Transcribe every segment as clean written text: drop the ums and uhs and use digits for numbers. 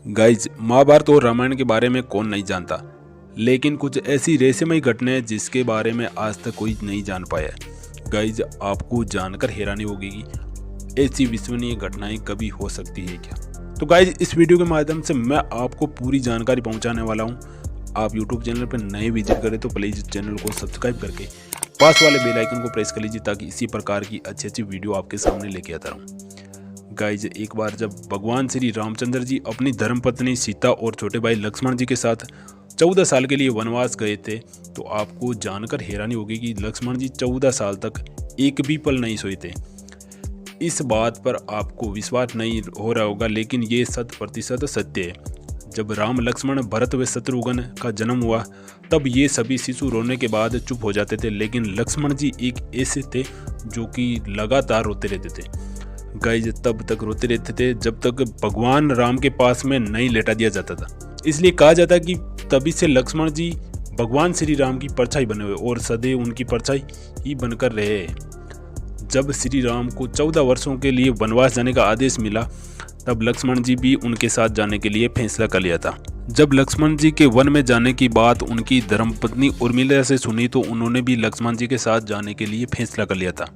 Guys, Mahabharat और रामायण के बारे में कौन नहीं जानता, लेकिन कुछ ऐसी रहस्यमयी घटनाएं जिसके बारे में आज तक कोई नहीं जान पाया है। गाइज, आपको जानकर हैरानी होगी कि ऐसी विश्वसनीय घटनाएं कभी हो सकती है क्या। तो गाइज, इस वीडियो के माध्यम से मैं आपको पूरी जानकारी पहुंचाने वाला हूं। आप यूट्यूब चैनल पर नए विजिट करें तो प्लीज़ चैनल को सब्सक्राइब करके पास वाले बेल आइकन को प्रेस कर लीजिए, ताकि इसी प्रकार की अच्छी अच्छी वीडियो आपके सामने लेके आता रहूँ। गाइज, एक बार जब भगवान श्री रामचंद्र जी अपनी धर्मपत्नी सीता और छोटे भाई लक्ष्मण जी के साथ 14 साल के लिए वनवास गए थे, तो आपको जानकर हैरानी होगी कि लक्ष्मण जी 14 साल तक एक भी पल नहीं सोए थे। इस बात पर आपको विश्वास नहीं हो रहा होगा, लेकिन ये 100% सत्य है। जब राम, लक्ष्मण, भरत व शत्रुघ्न का जन्म हुआ, तब ये सभी शिशु रोने के बाद चुप हो जाते थे, लेकिन लक्ष्मण जी एक ऐसे थे जो कि लगातार रोते रहते थे। गाइज, तब तक रोते रहते थे जब तक भगवान राम के पास में नहीं लेटा दिया जाता था। इसलिए कहा जाता है कि तभी से लक्ष्मण जी भगवान श्री राम की परछाई बने हुए और सदैव उनकी परछाई ही बनकर रहे। जब श्री राम को 14 वर्षों के लिए वनवास जाने का आदेश मिला, तब लक्ष्मण जी भी उनके साथ जाने के लिए फैसला कर लिया था। जब लक्ष्मण जी के वन में जाने की बात उनकी धर्मपत्नी उर्मिला से सुनी, तो उन्होंने भी लक्ष्मण जी के साथ जाने के लिए फैसला कर लिया था।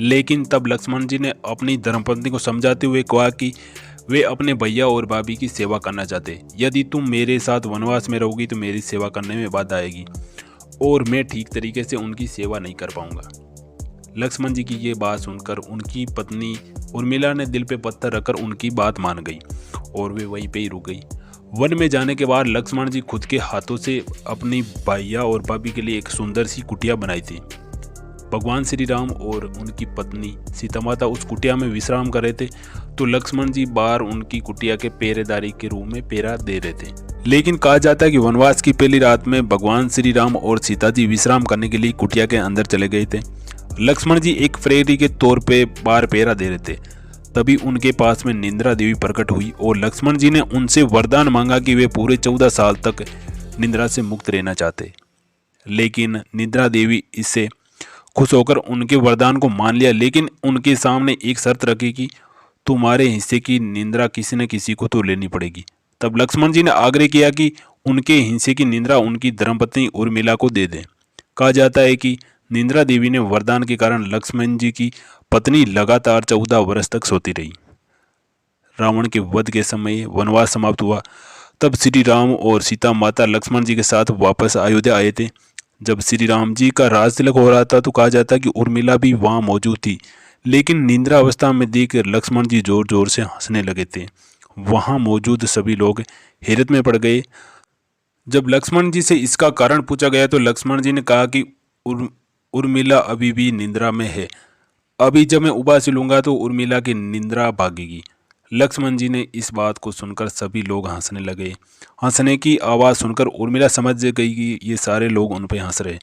लेकिन तब लक्ष्मण जी ने अपनी धर्मपत्नी को समझाते हुए कहा कि वे अपने भैया और भाभी की सेवा करना चाहते। यदि तुम मेरे साथ वनवास में रहोगी तो मेरी सेवा करने में बाधा आएगी और मैं ठीक तरीके से उनकी सेवा नहीं कर पाऊंगा। लक्ष्मण जी की ये बात सुनकर उनकी पत्नी उर्मिला ने दिल पे पत्थर रखकर उनकी बात मान गई और वे वहीं पे ही रुक गई। वन में जाने के बाद लक्ष्मण जी खुद के हाथों से अपनी भैया और भाभी के लिए एक सुंदर सी कुटिया बनाई थी। भगवान श्री राम और उनकी पत्नी सीता माता उस कुटिया में विश्राम कर रहे थे, तो लक्ष्मण जी बाहर उनकी कुटिया के पहरेदारी के रूप में पहरा दे रहे थे। लेकिन कहा जाता है कि वनवास की पहली रात में भगवान श्री राम और सीता जी विश्राम करने के लिए कुटिया के अंदर चले गए थे। लक्ष्मण जी एक प्रहरी के तौर पे बाहर पहरा दे रहे थे। तभी उनके पास में निंद्रा देवी प्रकट हुई और लक्ष्मण जी ने उनसे वरदान मांगा कि वे पूरे 14 साल तक निंद्रा से मुक्त रहना चाहते। लेकिन निंद्रा देवी इससे खुश होकर उनके वरदान को मान लिया, लेकिन उनके सामने एक शर्त रखी कि तुम्हारे हिस्से की निंद्रा किसी न किसी को तो लेनी पड़ेगी। तब लक्ष्मण जी ने आग्रह किया कि उनके हिस्से की निंद्रा उनकी धर्मपत्नी उर्मिला को दे दें। कहा जाता है कि निंद्रा देवी ने वरदान के कारण लक्ष्मण जी की पत्नी लगातार 14 वर्ष तक सोती रही। रावण के वध के समय वनवास समाप्त हुआ, तब श्री राम और सीता माता लक्ष्मण जी के साथ वापस अयोध्या आए थे। जब श्री राम जी का राज तिलक हो रहा था, तो कहा जाता है कि उर्मिला भी वहां मौजूद थी, लेकिन निंद्रा अवस्था में देखकर लक्ष्मण जी जोर जोर से हंसने लगे थे। वहां मौजूद सभी लोग हैरत में पड़ गए। जब लक्ष्मण जी से इसका कारण पूछा गया, तो लक्ष्मण जी ने कहा कि उर्मिला अभी भी निंद्रा में है। अभी जब मैं उबासी लूंगा तो उर्मिला की निंद्रा भागेगी। लक्ष्मण जी ने इस बात को सुनकर सभी लोग हंसने लगे। हंसने की आवाज़ सुनकर उर्मिला समझ गई कि ये सारे लोग उन पर हंस रहे,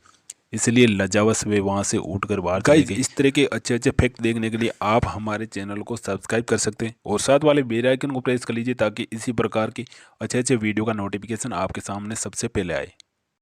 इसलिए लज्जावश वे वहाँ से उठकर बाहर चले गए। इस तरह के अच्छे अच्छे फैक्ट देखने के लिए आप हमारे चैनल को सब्सक्राइब कर सकते हैं और साथ वाले बेल आइकन को प्रेस कर लीजिए, ताकि इसी प्रकार की अच्छे अच्छे वीडियो का नोटिफिकेशन आपके सामने सबसे पहले आए।